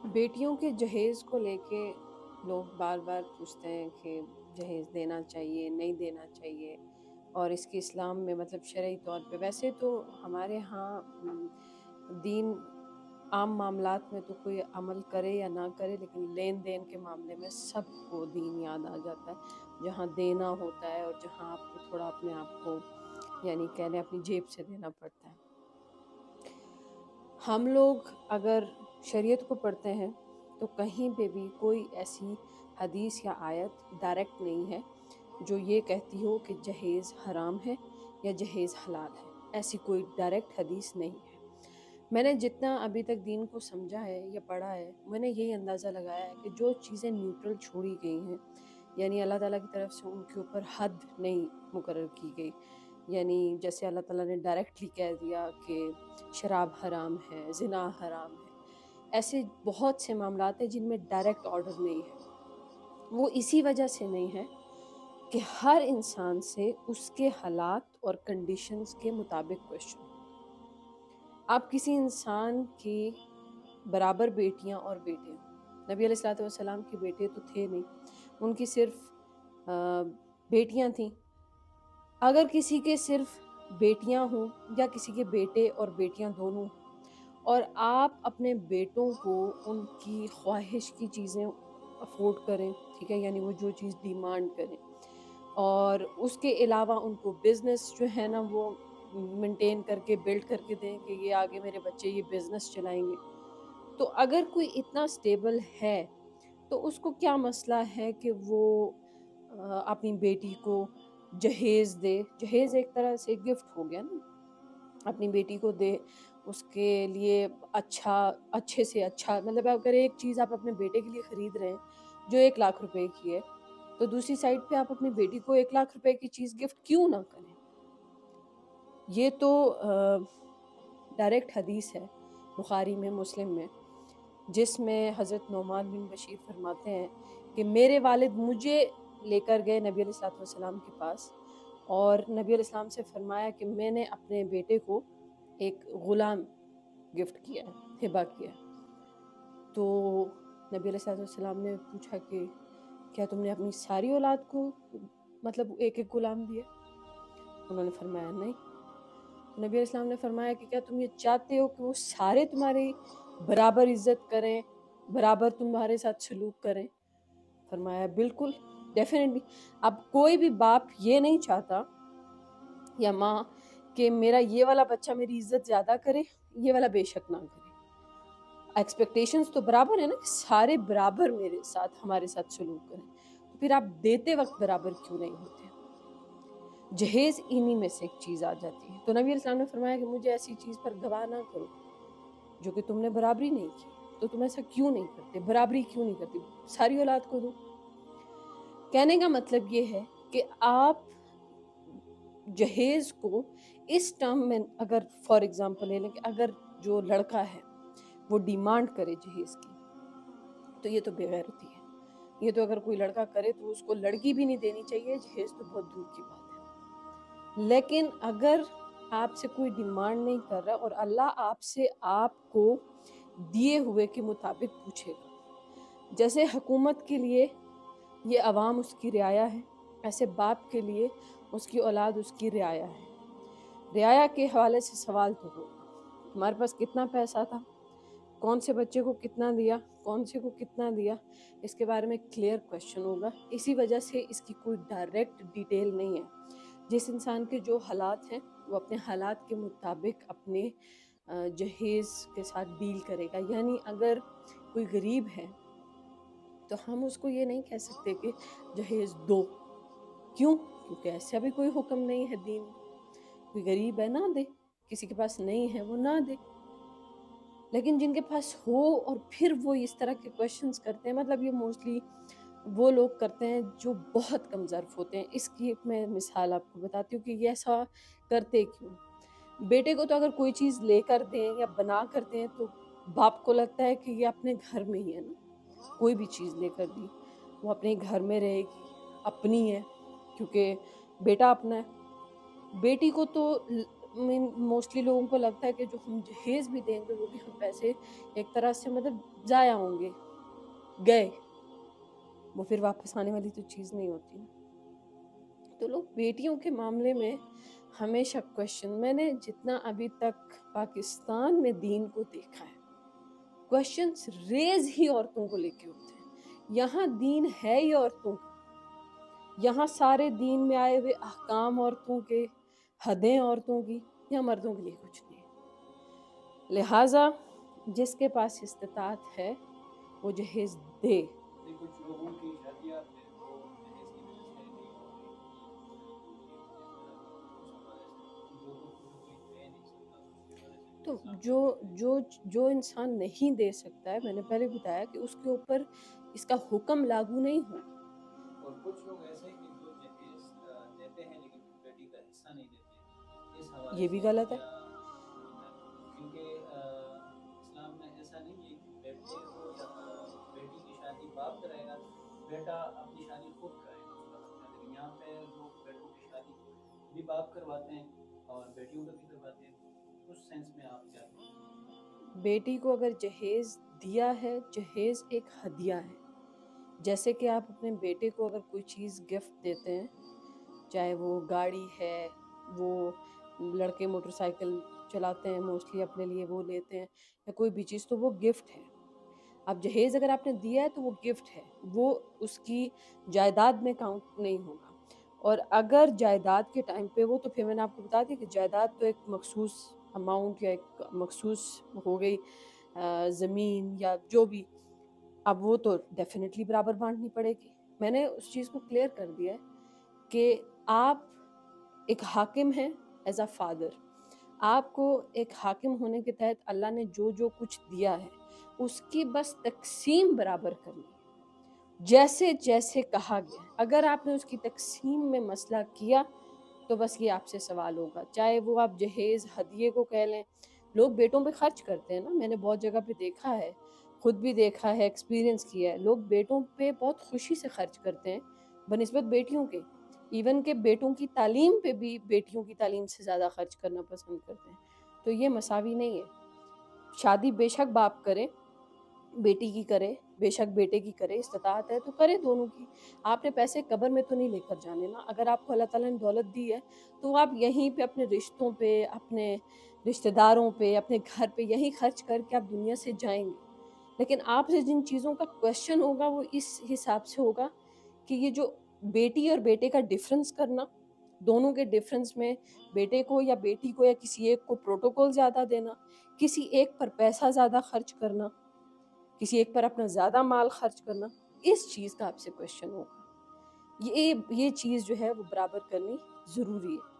बेटियों के जहेज़ को लेके लोग बार बार पूछते हैं कि जहेज़ देना चाहिए नहीं देना चाहिए, और इसके इस्लाम में मतलब शरई तौर पे वैसे तो हमारे यहाँ दीन आम मामलात में तो कोई अमल करे या ना करे, लेकिन लेन देन के मामले में सबको दीन याद आ जाता है, जहाँ देना होता है और जहाँ आपको थोड़ा अपने आप को यानी कह लें अपनी जेब से देना पड़ता है। हम लोग अगर शरीयत को पढ़ते हैं तो कहीं पे भी कोई ऐसी हदीस या आयत डायरेक्ट नहीं है जो ये कहती हो कि जहेज़ हराम है या जहेज़ हलाल है। ऐसी कोई डायरेक्ट हदीस नहीं है। मैंने जितना अभी तक दीन को समझा है या पढ़ा है, मैंने यही अंदाज़ा लगाया है कि जो चीज़ें न्यूट्रल छोड़ी गई हैं, यानी अल्लाह ताला की तरफ से उनके ऊपर हद नहीं मुकर्रर की गई, यानी जैसे अल्लाह ताला ने डायरेक्टली कह दिया कि शराब हराम है, ज़िना हराम है, ऐसे बहुत से मामलात हैं जिनमें डायरेक्ट ऑर्डर नहीं है। वो इसी वजह से नहीं है कि हर इंसान से उसके हालात और कंडीशंस के मुताबिक क्वेश्चन। आप किसी इंसान की बराबर बेटियां और बेटे हों, नबी अलैहिस्सलातु वस्सलाम के बेटे तो थे नहीं, उनकी सिर्फ बेटियां थीं। अगर किसी के सिर्फ बेटियां हों या किसी के बेटे और बेटियां दोनों हों, और आप अपने बेटों को उनकी ख्वाहिश की चीज़ें अफोर्ड करें, ठीक है, यानी वो जो चीज़ डिमांड करें, और उसके अलावा उनको बिज़नेस जो है ना वो मेंटेन करके बिल्ड करके दें कि ये आगे मेरे बच्चे ये बिज़नेस चलाएंगे। तो अगर कोई इतना स्टेबल है तो उसको क्या मसला है कि वो अपनी बेटी को जहेज़ दे। जहेज़ एक तरह से गिफ्ट हो गया ना, अपनी बेटी को दे, उसके लिए अच्छा, अच्छे से अच्छा, मतलब अगर एक चीज़ आप अपने बेटे के लिए ख़रीद रहे हैं जो 1 लाख रुपए की है, तो दूसरी साइड पे आप अपनी बेटी को 1 लाख रुपए की चीज़ गिफ्ट क्यों ना करें? ये तो डायरेक्ट हदीस है बुखारी में, मुस्लिम में, जिसमें हज़रत नौमान बिन बशीर फरमाते हैं कि मेरे वालिद मुझे लेकर गए नबी अलैहिस्सलातु वस्सलाम के पास, और नबी अलैहिस्सलाम से फरमाया कि मैंने अपने बेटे को एक ग़ुलाम गिफ्ट किया है, हिबा किया है। तो नबी अलैहिस्सलातु वस्सलाम ने पूछा कि क्या तुमने अपनी सारी औलाद को मतलब एक-एक ग़ुलाम दिया? उन्होंने फरमाया नहीं। तो नबी अलैहिस्सलाम ने फरमाया कि क्या तुम ये चाहते हो कि वो सारे तुम्हारी बराबर इज्जत करें, बराबर तुम्हारे साथ सलूक करें? फरमाया बिल्कुल, डेफिनेटली। अब कोई भी बाप ये नहीं चाहता या माँ कि मेरा ये वाला बच्चा मेरी इज्जत ज़्यादा करे, ये वाला बेशक ना करे। एक्सपेक्टेशंस तो बराबर है ना कि सारे बराबर मेरे साथ हमारे साथ सलूक करें। तो फिर आप देते वक्त बराबर क्यों नहीं होते? जहेज़ इन्हीं में से एक चीज़ आ जाती है। तो नबी अलैहिस्सलाम ने फरमाया कि मुझे ऐसी चीज़ पर गवाह ना करो जो कि तुमने बराबरी नहीं की। तो तुम ऐसा क्यों नहीं करते? बराबरी क्यों नहीं करते? सारी औलाद को दो। कहने का मतलब ये है कि आप जहेज़ को इस टर्म में अगर फॉर एग्ज़ाम्पल ले लें कि अगर जो लड़का है वो डिमांड करे जहेज़ की, तो ये तो बेगैरती है। ये तो अगर कोई लड़का करे तो उसको लड़की भी नहीं देनी चाहिए, जहेज़ तो बहुत दूर की बात है। लेकिन अगर आपसे कोई डिमांड नहीं कर रहा और अल्लाह आपसे आपको दिए हुए के मुताबिक पूछेगा, जैसे हुकूमत के लिए ये अवाम उसकी रियाया है, ऐसे बाप के लिए उसकी औलाद उसकी रियाया है। रियाया के हवाले से सवाल तो होगा, तुम्हारे पास कितना पैसा था, कौन से बच्चे को कितना दिया, कौन से को कितना दिया, इसके बारे में क्लियर क्वेश्चन होगा। इसी वजह से इसकी कोई डायरेक्ट डिटेल नहीं है। जिस इंसान के जो हालात हैं वो अपने हालात के मुताबिक अपने जहेज़ के साथ डील करेगा। यानी अगर कोई गरीब है तो हम उसको ये नहीं कह सकते कि जहेज़ दो, क्यों? क्योंकि ऐसा भी कोई हुक्म नहीं है दीन में। कोई गरीब है ना दे, किसी के पास नहीं है वो ना दे। लेकिन जिनके पास हो और फिर वो इस तरह के क्वेश्चंस करते हैं, मतलब ये मोस्टली वो लोग करते हैं जो बहुत कम ज़र्फ़ होते हैं। इसकी मैं मिसाल आपको बताती हूँ कि ये ऐसा करते क्यों? बेटे को तो अगर कोई चीज़ लेकर दें या बना कर दें तो बाप को लगता है कि ये अपने घर में ही है ना, कोई भी चीज़ लेकर दी वो अपने घर में रहेगी, अपनी है, क्योंकि बेटा अपना है। बेटी को तो موسٹلی لوگوں کو لگتا ہے کہ جو ہم جہیز بھی دیں گے وہ بھی ہم پیسے ایک طرح سے مطلب ضائع ہوں گے، گئے، وہ پھر واپس آنے والی تو چیز نہیں ہوتی نا۔ تو لوگ بیٹیوں کے معاملے میں ہمیشہ کوشچن، میں نے جتنا ابھی تک پاکستان میں دین کو دیکھا ہے، کوشچنس ریز ہی عورتوں کو لے کے ہوتے ہیں۔ یہاں دین ہے ہی عورتوں کا، یہاں سارے دین میں آئے ہوئے احکام عورتوں کے، حدیں عورتوں کی، یا مردوں کے لیے کچھ نہیں ہے۔ لہٰذا جس کے پاس استطاعت ہے وہ جہیز دے۔ کچھ لوگوں کی شادیاں وہ جہیز کی وجہ سے نہیں ہو رہی، تو جو انسان نہیں دے سکتا ہے، میں نے پہلے بتایا کہ اس کے اوپر اس کا حکم لاگو نہیں ہوگا۔ اور کچھ لوگ ایسے کہ جو جہیز دیتے ہیں لیکن بیٹی کا حصہ نہیں دیتے، اس حوالے یہ سے بھی غلط ہے۔ کیونکہ اسلام میں ایسا نہیں ہے کہ بیٹے کو یا بیٹی کی شادی باپ کرائے گا، بیٹا اپنی شادی خود کرائے گا اس کا حق ہے۔ لیکن یہاں پہ لوگ بیٹوں کی شادی بھی باپ کرواتے ہیں اور بیٹیوں کا بھی کرواتے ہیں، اس سینس میں آپ کیا کہیں گے؟ بیٹی کو اگر جہیز دیا ہے، جہیز ایک ہدیہ ہے۔ جیسے کہ آپ اپنے بیٹے کو اگر کوئی چیز گفٹ دیتے ہیں، چاہے وہ گاڑی ہے، وہ لڑکے موٹر سائیکل چلاتے ہیں موسٹلی اپنے لیے وہ لیتے ہیں، یا کوئی بھی چیز، تو وہ گفٹ ہے۔ اب جہیز اگر آپ نے دیا ہے تو وہ گفٹ ہے، وہ اس کی جائیداد میں کاؤنٹ نہیں ہوگا۔ اور اگر جائیداد کے ٹائم پہ وہ، تو پھر میں نے آپ کو بتا دیا کہ جائیداد تو ایک مخصوص اماؤنٹ یا ایک مخصوص ہو گئی، زمین یا جو بھی، اب وہ تو ڈیفینیٹلی برابر بانٹنی پڑے گی۔ میں نے اس چیز کو کلیئر کر دیا ہے کہ آپ ایک حاکم ہیں ایز اے فادر، آپ کو ایک حاکم ہونے کے تحت اللہ نے جو کچھ دیا ہے اس کی بس تقسیم برابر کرنی ہے، جیسے جیسے کہا گیا۔ اگر آپ نے اس کی تقسیم میں مسئلہ کیا تو بس یہ آپ سے سوال ہوگا، چاہے وہ آپ جہیز ہدیے کو کہہ لیں۔ لوگ بیٹوں پہ خرچ کرتے ہیں نا، میں نے بہت جگہ پہ دیکھا ہے، خود بھی دیکھا ہے، ایکسپیرینس کیا ہے، لوگ بیٹوں پہ بہت خوشی سے خرچ کرتے ہیں بنسبت بیٹیوں کے، ایون کہ بیٹوں کی تعلیم پہ بھی بیٹیوں کی تعلیم سے زیادہ خرچ کرنا پسند کرتے ہیں۔ تو یہ مساوی نہیں ہے۔ شادی بے شک باپ کرے، بیٹی کی کرے، بے شک بیٹے کی کرے، استطاعت ہے تو کرے دونوں کی۔ آپ نے پیسے قبر میں تو نہیں لے کر جانے نا۔ اگر آپ کو اللہ تعالیٰ نے دولت دی ہے تو آپ یہیں پہ اپنے رشتوں پہ، اپنے رشتہ داروں پہ، اپنے گھر پہ یہیں خرچ کر کے آپ دنیا سے جائیں گے۔ لیکن آپ سے جن چیزوں کا کویشچن ہوگا وہ اس حساب سے ہوگا کہ یہ جو بیٹی اور بیٹے کا ڈیفرنس کرنا، دونوں کے ڈیفرنس میں بیٹے کو یا بیٹی کو یا کسی ایک کو پروٹوکول زیادہ دینا، کسی ایک پر پیسہ زیادہ خرچ کرنا، کسی ایک پر اپنا زیادہ مال خرچ کرنا، اس چیز کا آپ سے کویشچن ہوگا۔ یہ چیز جو ہے وہ برابر کرنی ضروری ہے۔